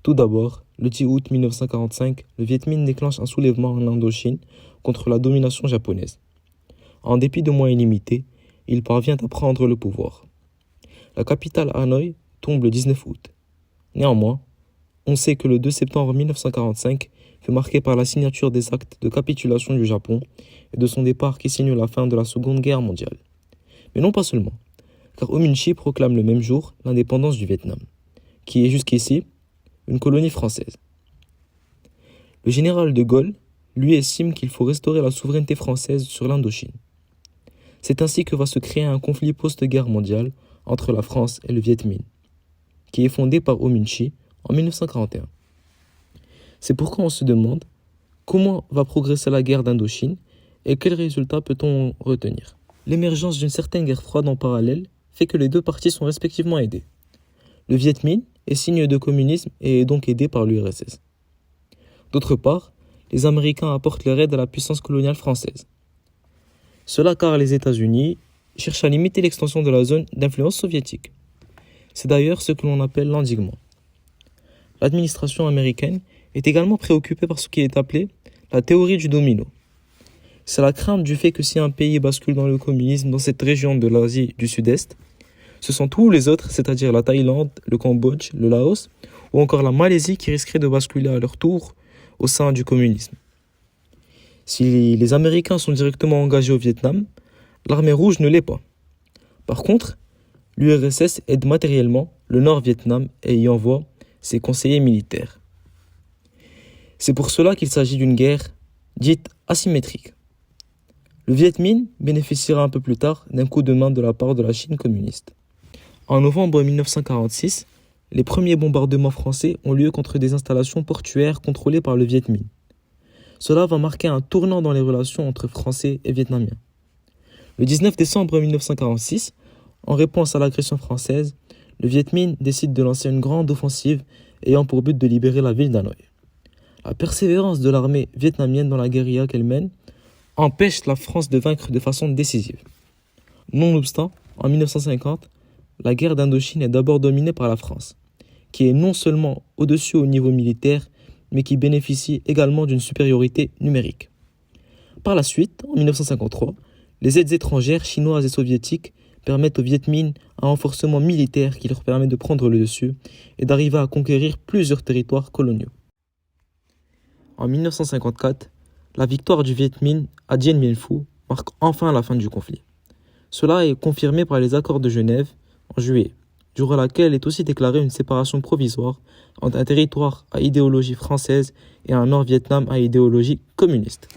Tout d'abord, le 10 août 1945, le Viet Minh déclenche un soulèvement en Indochine contre la domination japonaise. En dépit de moyens limités, il parvient à prendre le pouvoir. La capitale Hanoï tombe le 19 août. Néanmoins, on sait que le 2 septembre 1945 fut marqué par la signature des actes de capitulation du Japon et de son départ qui signe la fin de la Seconde Guerre mondiale. Mais non pas seulement, car Ho Minh Chi proclame le même jour l'indépendance du Vietnam, qui est jusqu'ici une colonie française. Le général de Gaulle, lui, estime qu'il faut restaurer la souveraineté française sur l'Indochine. C'est ainsi que va se créer un conflit post-guerre mondiale entre la France et le Viet Minh, qui est fondé par Ho Minh Chi en 1941. C'est pourquoi on se demande comment va progresser la guerre d'Indochine et quels résultats peut-on retenir. L'émergence d'une certaine guerre froide en parallèle fait que les deux parties sont respectivement aidées. Le Viet Minh est signe de communisme et est donc aidé par l'URSS. D'autre part, les Américains apportent leur aide à la puissance coloniale française. Cela car les États-Unis cherchent à limiter l'extension de la zone d'influence soviétique. C'est d'ailleurs ce que l'on appelle l'endiguement. L'administration américaine est également préoccupée par ce qui est appelé la théorie du domino. C'est la crainte du fait que si un pays bascule dans le communisme dans cette région de l'Asie du Sud-Est, ce sont tous les autres, c'est-à-dire la Thaïlande, le Cambodge, le Laos ou encore la Malaisie qui risqueraient de basculer à leur tour au sein du communisme. Si les Américains sont directement engagés au Vietnam, l'armée rouge ne l'est pas. Par contre, l'URSS aide matériellement le Nord-Vietnam et y envoie ses conseillers militaires. C'est pour cela qu'il s'agit d'une guerre dite asymétrique. Le Viet Minh bénéficiera un peu plus tard d'un coup de main de la part de la Chine communiste. En novembre 1946, les premiers bombardements français ont lieu contre des installations portuaires contrôlées par le Viet Minh. Cela va marquer un tournant dans les relations entre Français et Vietnamiens. Le 19 décembre 1946, en réponse à l'agression française, le Viet Minh décide de lancer une grande offensive ayant pour but de libérer la ville d'Hanoï. La persévérance de l'armée vietnamienne dans la guérilla qu'elle mène empêche la France de vaincre de façon décisive. Nonobstant, en 1950, la guerre d'Indochine est d'abord dominée par la France, qui est non seulement au-dessus au niveau militaire, mais qui bénéficie également d'une supériorité numérique. Par la suite, en 1953, les aides étrangères chinoises et soviétiques permettent au Viet Minh un renforcement militaire qui leur permet de prendre le dessus et d'arriver à conquérir plusieurs territoires coloniaux. En 1954, la victoire du Viet Minh à Dien Bien Phu marque enfin la fin du conflit. Cela est confirmé par les accords de Genève en juillet, durant laquelle est aussi déclarée une séparation provisoire entre un territoire à idéologie française et un Nord-Vietnam à idéologie communiste.